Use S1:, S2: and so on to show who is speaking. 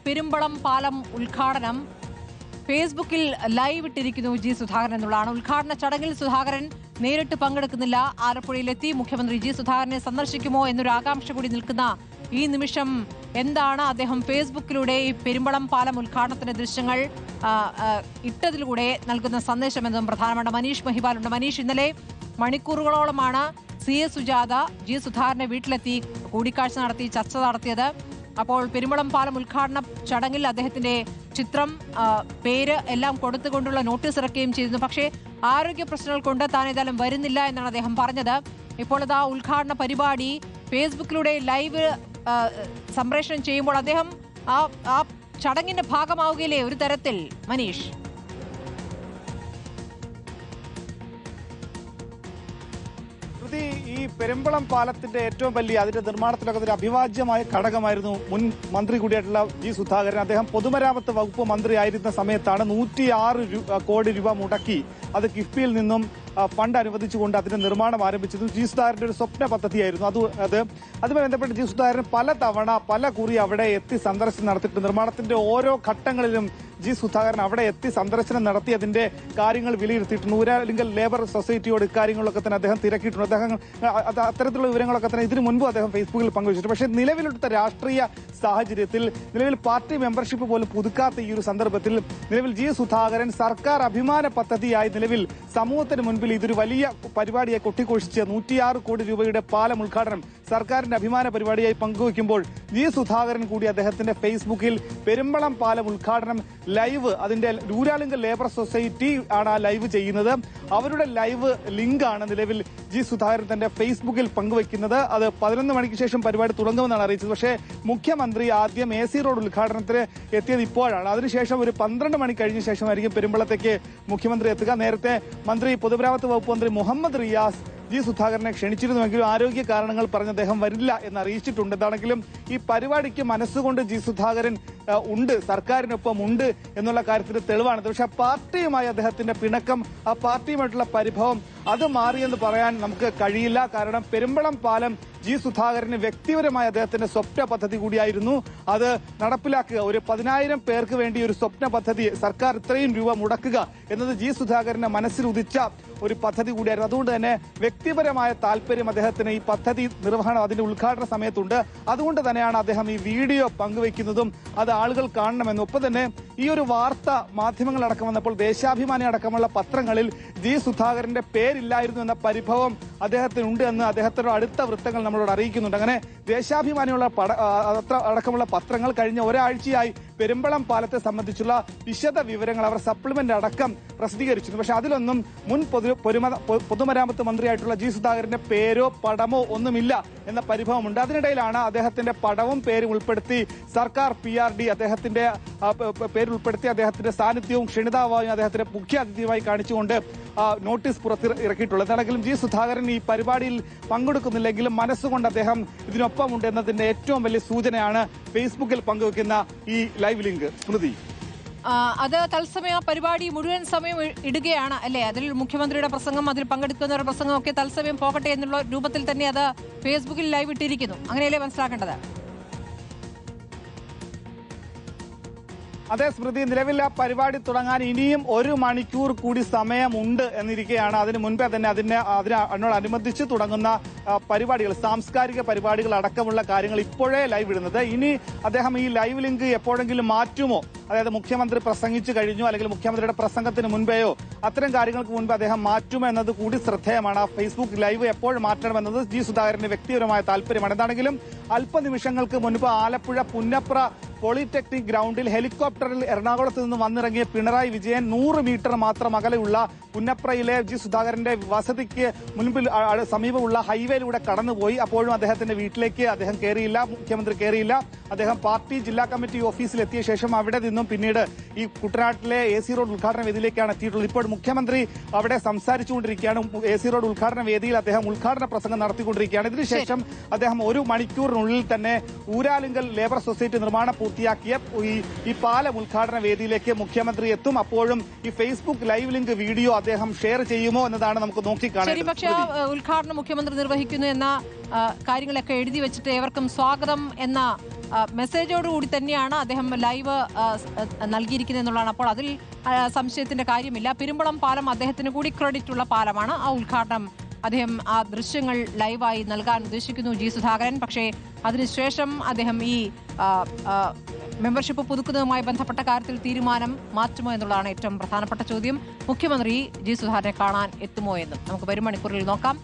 S1: പെരുമ്പളം പാലം ഉദ്ഘാടനം ഫേസ്ബുക്കിൽ ലൈവ് ഇട്ടിരിക്കുന്നു ജി സുധാകരൻ എന്നുള്ളതാണ്. ഉദ്ഘാടന ചടങ്ങിൽ സുധാകരൻ നേരിട്ട് പങ്കെടുക്കുന്നില്ല. ആലപ്പുഴയിലെത്തി മുഖ്യമന്ത്രി ജി സുധാകരനെ സന്ദർശിക്കുമോ എന്നൊരു ആകാംക്ഷ കൂടി നിൽക്കുന്ന ഈ നിമിഷം എന്താണ് അദ്ദേഹം ഫേസ്ബുക്കിലൂടെ ഈ പെരുമ്പളം പാലം ഉദ്ഘാടനത്തിന്റെ ദൃശ്യങ്ങൾ ഇട്ടതിലൂടെ നൽകുന്ന സന്ദേശം എന്നതും പ്രധാനമാണ്. മനീഷ് മഹിബാലുണ്ട്. മനീഷ്, ഇന്നലെ മണിക്കൂറുകളോളമാണ് CS സുജാത ജി സുധാകരനെ വീട്ടിലെത്തി കൂടിക്കാഴ്ച നടത്തി ചർച്ച നടത്തിയത്. അപ്പോൾ പെരുമ്പളം പാലം ഉദ്ഘാടന ചടങ്ങിൽ അദ്ദേഹത്തിന്റെ ചിത്രം, പേര് എല്ലാം കൊടുത്തുകൊണ്ടുള്ള നോട്ടീസ് ഇറക്കുകയും ചെയ്തിരുന്നു. പക്ഷേ ആരോഗ്യ പ്രശ്നങ്ങൾ കൊണ്ട് താൻ ഏതായാലും വരുന്നില്ല എന്നാണ് അദ്ദേഹം പറഞ്ഞത്. ഇപ്പോൾ അത് ആ ഉദ്ഘാടന പരിപാടി ഫേസ്ബുക്കിലൂടെ ലൈവ് സംപ്രേഷണം ചെയ്യുമ്പോൾ അദ്ദേഹം ആ ചടങ്ങിന്റെ ഭാഗമാവുകയില്ലേ ഒരു തരത്തിൽ? മനീഷ്,
S2: ഈ പെരുമ്പളം പാലത്തിന്റെ ഏറ്റവും വലിയ അതിന്റെ നിർമ്മാണത്തിലൊക്കെ ഒരു അഭിവാജ്യമായ ഘടകമായിരുന്നു മുൻ മന്ത്രി കൂടിയായിട്ടുള്ള ജി സുധാകരൻ. അദ്ദേഹം പൊതുമരാമത്ത് വകുപ്പ് മന്ത്രി ആയിരുന്ന സമയത്താണ് 106 കോടി രൂപ മുടക്കി അത് കിഫ്ബിയിൽ നിന്നും ഫണ്ട് അനുവദിച്ചുകൊണ്ട് അതിന്റെ നിർമ്മാണം ആരംഭിച്ചത്. ജി സുധാകരന്റെ ഒരു സ്വപ്ന പദ്ധതിയായിരുന്നു അതുമായി ബന്ധപ്പെട്ട് ജി സുധാകരൻ പല കുറി അവിടെ എത്തി സന്ദർശനം നടത്തിയിട്ട് നിർമ്മാണത്തിന്റെ ഓരോ ഘട്ടങ്ങളിലും ജി സുധാകരൻ അവിടെ എത്തി സന്ദർശനം നടത്തി അതിന്റെ കാര്യങ്ങൾ വിലയിരുത്തിയിട്ടുണ്ട്. ഊരാലിങ്കൽ ലേബർ സൊസൈറ്റിയോട് ഇക്കാര്യങ്ങളൊക്കെ തന്നെ അദ്ദേഹം തിരക്കിയിട്ടുണ്ട്. അദ്ദേഹം അത്തരത്തിലുള്ള വിവരങ്ങളൊക്കെ തന്നെ ഇതിനു മുൻപ് അദ്ദേഹം ഫേസ്ബുക്കിൽ പങ്കുവച്ചിട്ടുണ്ട്. പക്ഷേ നിലവിലുള്ള രാഷ്ട്രീയ സാഹചര്യത്തിൽ, നിലവിൽ പാർട്ടി മെമ്പർഷിപ്പ് പോലും പുതുക്കാത്ത ഈ ഒരു സന്ദർഭത്തിൽ നിലവിൽ ജി സുധാകരൻ സർക്കാർ അഭിമാന പദ്ധതിയായി നിലവിൽ സമൂഹത്തിന് മുൻപിൽ ഇതൊരു വലിയ പരിപാടിയെ കൊട്ടിഘോഷിച്ച് 106 കോടി രൂപയുടെ പാലം ഉദ്ഘാടനം സർക്കാരിന്റെ അഭിമാന പരിപാടിയായി പങ്കുവയ്ക്കുമ്പോൾ ജി സുധാകരൻ കൂടി അദ്ദേഹത്തിന്റെ ഫേസ്ബുക്കിൽ പെരുമ്പളം പാലം ഉദ്ഘാടനം ലൈവ്, അതിന്റെ ഊരാലിങ്കൽ ലേബർ സൊസൈറ്റി ആണ് ആ ലൈവ് ചെയ്യുന്നത്. അവരുടെ ലൈവ് ലിങ്ക് ആണ് നിലവിൽ ജി സുധാകരൻ തന്റെ ഫേസ്ബുക്കിൽ പങ്കുവയ്ക്കുന്നത്. അത് 11 മണിക്ക് ശേഷം പരിപാടി തുടങ്ങുമെന്നാണ് അറിയിച്ചത്. പക്ഷേ മുഖ്യമന്ത്രി ആദ്യം AC റോഡ് ഉദ്ഘാടനത്തിന് എത്തിയത് ഇപ്പോഴാണ്. അതിനുശേഷം ഒരു 12 മണി കഴിഞ്ഞ ശേഷമായിരിക്കും പെരുമ്പളത്തേക്ക് മുഖ്യമന്ത്രി എത്തുക. നേരത്തെ പൊതുമരാമത്ത് വകുപ്പ് മന്ത്രി മുഹമ്മദ് റിയാസ് ജി സുധാകരനെ ക്ഷണിച്ചിരുന്നുവെങ്കിലും ആരോഗ്യ കാരണങ്ങൾ പറഞ്ഞ് അദ്ദേഹം വരില്ല എന്ന് അറിയിച്ചിട്ടുണ്ട്. എന്താണെങ്കിലും ഈ പരിപാടിക്ക് മനസ്സുകൊണ്ട് ജി സുധാകരൻ ഉണ്ട്, സർക്കാരിനൊപ്പം ഉണ്ട് എന്നുള്ള കാര്യത്തിന് തെളിവാണ്. പക്ഷെ പാർട്ടിയുമായി അദ്ദേഹത്തിന്റെ പിണക്കം, ആ പാർട്ടിയുമായിട്ടുള്ള പരിഭവം അത് മാറിയെന്ന് പറയാൻ നമുക്ക് കഴിയില്ല. കാരണം പെരുമ്പളം പാലം ജി സുധാകരന് വ്യക്തിപരമായ അദ്ദേഹത്തിന്റെ സ്വപ്ന പദ്ധതി കൂടിയായിരുന്നു. അത് നടപ്പിലാക്കുക, ഒരു 10,000 പേർക്ക് വേണ്ടി ഒരു സ്വപ്ന പദ്ധതി സർക്കാർ ഇത്രയും രൂപ മുടക്കുക എന്നത് ജി സുധാകരന്റെ മനസ്സിൽ ഉദിച്ച ഒരു പദ്ധതി കൂടിയായിരുന്നു. അതുകൊണ്ട് തന്നെ വ്യക്തിപരമായ താല്പര്യം അദ്ദേഹത്തിന് ഈ പദ്ധതി നിർവഹണം, അതിന്റെ ഉദ്ഘാടന സമയത്തുണ്ട്. അതുകൊണ്ട് തന്നെയാണ് അദ്ദേഹം ഈ വീഡിയോ പങ്കുവയ്ക്കുന്നതും അത് ആളുകൾ കാണണമെന്നും. ഒപ്പം തന്നെ ഈ ഒരു വാർത്ത മാധ്യമങ്ങളടക്കം വന്നപ്പോൾ ദേശാഭിമാനി അടക്കമുള്ള പത്രങ്ങളിൽ ജി സുധാകരന്റെ പേരില്ലായിരുന്നു എന്ന പരിഭവം അദ്ദേഹത്തിനുണ്ട് എന്ന് അദ്ദേഹത്തിന്റെ അടുത്ത വൃത്തങ്ങൾ നമ്മളോട് അറിയിക്കുന്നുണ്ട്. അങ്ങനെ ദേശാഭിമാനിയുള്ള അടക്കമുള്ള പത്രങ്ങൾ കഴിഞ്ഞ ഒരാഴ്ചയായി പെരുമ്പളം പാലത്തെ സംബന്ധിച്ചുള്ള വിശദ വിവരങ്ങൾ അവർ സപ്ലിമെന്റ് അടക്കം പ്രസിദ്ധീകരിച്ചിരുന്നു. പക്ഷെ അതിലൊന്നും മുൻ പൊതുമരാമത്ത് മന്ത്രിയായിട്ടുള്ള ജി സുധാകരന്റെ പേരോ പടമോ ഒന്നുമില്ല എന്ന പരിഭവമുണ്ട്. അതിനിടയിലാണ് അദ്ദേഹത്തിന്റെ പടവും പേരും ഉൾപ്പെടുത്തി സർക്കാർ PRD അദ്ദേഹത്തിന്റെ പേര് ഉൾപ്പെടുത്തി അദ്ദേഹത്തിന്റെ സാന്നിധ്യവും ക്ഷണിതാവായും അദ്ദേഹത്തിന്റെ മുഖ്യ അതിഥിയുമായി കാണിച്ചുകൊണ്ട് നോട്ടീസ് പുറത്തിറക്കിയിട്ടുള്ളത്. എന്താണെങ്കിലും ജി സുധാകരൻ ഈ പരിപാടിയിൽ പങ്കെടുക്കുന്നില്ലെങ്കിലും മനസ്സുകൊണ്ട് അദ്ദേഹം ഇതിനൊപ്പമുണ്ട് എന്നതിന്റെ ഏറ്റവും വലിയ സൂചനയാണ് ഫേസ്ബുക്കിൽ പങ്കുവെക്കുന്ന ഈ ലൈവ് ലിങ്ക്. സ്മൃതി,
S1: അത് തത്സമയ പരിപാടി മുഴുവൻ സമയം ഇടുകയാണ് അല്ലേ? അതിൽ മുഖ്യമന്ത്രിയുടെ പ്രസംഗം, അതിൽ പങ്കെടുക്കുന്നവരുടെ പ്രസംഗം ഒക്കെ തത്സമയം പോകട്ടെ എന്നുള്ള രൂപത്തിൽ തന്നെ അത് ഫേസ്ബുക്കിൽ ലൈവ് ഇട്ടിരിക്കുന്നു. അങ്ങനെയല്ലേ മനസ്സിലാക്കേണ്ടത്?
S2: അതെ സ്മൃതി, നിലവിൽ ആ പരിപാടി തുടങ്ങാൻ ഇനിയും 1 മണിക്കൂർ കൂടി സമയമുണ്ട് എന്നിരിക്കെയാണ് അതിന് മുൻപേ തന്നെ അതിനോടനുബന്ധിച്ച് തുടങ്ങുന്ന പരിപാടികൾ, സാംസ്കാരിക പരിപാടികൾ അടക്കമുള്ള കാര്യങ്ങൾ ഇപ്പോഴേ ലൈവ് ഇടുന്നത്. ഇനി അദ്ദേഹം ഈ ലൈവ് ലിങ്ക് എപ്പോഴെങ്കിലും മാറ്റുമോ? അതായത് മുഖ്യമന്ത്രി പ്രസംഗിച്ചു കഴിഞ്ഞു അല്ലെങ്കിൽ മുഖ്യമന്ത്രിയുടെ പ്രസംഗത്തിന് മുൻപേയോ അത്തരം കാര്യങ്ങൾക്ക് മുൻപ് അദ്ദേഹം മാറ്റുമോ എന്നത് കൂടി ശ്രദ്ധേയമാണ്. ആ ഫേസ്ബുക്ക് ലൈവ് എപ്പോൾ മാറ്റണമെന്നത് ജി സുധാകരന്റെ വ്യക്തിപരമായ താല്പര്യമാണ്. എന്താണെങ്കിലും അല്പനിമിഷങ്ങൾക്ക് മുൻപ് ആലപ്പുഴ പുന്നപ്ര പോളിടെക്നിക് ഗ്രൗണ്ടിൽ ഹെലികോപ്റ്ററിൽ എറണാകുളത്ത് നിന്ന് വന്നിറങ്ങിയ പിണറായി വിജയൻ 100 മീറ്റർ മാത്രം അകലെയുള്ള പുന്നപ്രയിലെ ജി സുധാകരന്റെ വസതിക്ക് മുൻപിൽ സമീപമുള്ള ഹൈവേയിലൂടെ കടന്നുപോയി. അപ്പോഴും അദ്ദേഹത്തിന്റെ വീട്ടിലേക്ക് അദ്ദേഹം കയറിയില്ല, മുഖ്യമന്ത്രി കയറിയില്ല. അദ്ദേഹം പാർട്ടി ജില്ലാ കമ്മിറ്റി ഓഫീസിൽ എത്തിയ ശേഷം അവിടെ നിന്നും പിന്നീട് ഈ കുട്ടനാട്ടിലെ AC റോഡ് ഉദ്ഘാടന വേദിയിലേക്കാണ് എത്തിയിട്ടുള്ളത്. ഇപ്പോൾ മുഖ്യമന്ത്രി അവിടെ സംസാരിച്ചുകൊണ്ടിരിക്കുകയാണ്. AC റോഡ് ഉദ്ഘാടന വേദിയിൽ അദ്ദേഹം ഉദ്ഘാടന പ്രസംഗം നടത്തിക്കൊണ്ടിരിക്കുകയാണ്. ഇതിനുശേഷം അദ്ദേഹം 1 മണിക്കൂറിനുള്ളിൽ തന്നെ ഊരാലിങ്കൽ ലേബർ സൊസൈറ്റി നിർമ്മാണം പൂർത്തിയാക്കിയ ഈ പാലം ഉദ്ഘാടന വേദിയിലേക്ക് മുഖ്യമന്ത്രി എത്തും. അപ്പോഴും ഈ ഫേസ്ബുക്ക് ലൈവ് ലിങ്ക് വീഡിയോ അദ്ദേഹം ഷെയർ ചെയ്യുമോ എന്നതാണ് നമുക്ക് നോക്കിക്കാണേണ്ടത്.
S1: പക്ഷേ ഉദ്ഘാടനം മുഖ്യമന്ത്രി നിർവഹിക്കുന്നു എന്ന കാര്യങ്ങളൊക്കെ എഴുതി വെച്ചിട്ട് ഏവർക്കും സ്വാഗതം എന്ന മെസ്സേജോടുകൂടി തന്നെയാണ് അദ്ദേഹം ലൈവ് നൽകിയിരിക്കുന്നത് എന്നുള്ളതാണ്. അപ്പോൾ അതിൽ സംശയത്തിന്റെ കാര്യമില്ല. പെരുമ്പളം പാലം അദ്ദേഹത്തിന് കൂടി ക്രെഡിറ്റ് ഉള്ള പാലമാണ്. ആ ഉദ്ഘാടനം അദ്ദേഹം ആ ദൃശ്യങ്ങൾ ലൈവായി നൽകാൻ ഉദ്ദേശിക്കുന്നു ജി സുധാകരൻ. പക്ഷേ അതിനുശേഷം അദ്ദേഹം ഈ മെമ്പർഷിപ്പ് പുതുക്കുന്നതുമായി ബന്ധപ്പെട്ട കാര്യത്തിൽ തീരുമാനം മാറ്റുമോ എന്നുള്ളതാണ് ഏറ്റവും പ്രധാനപ്പെട്ട ചോദ്യം. മുഖ്യമന്ത്രി ജി സുധാകരനെ കാണാൻ എത്തുമോ എന്നും നമുക്ക് വരും മണിക്കൂറിൽ നോക്കാം.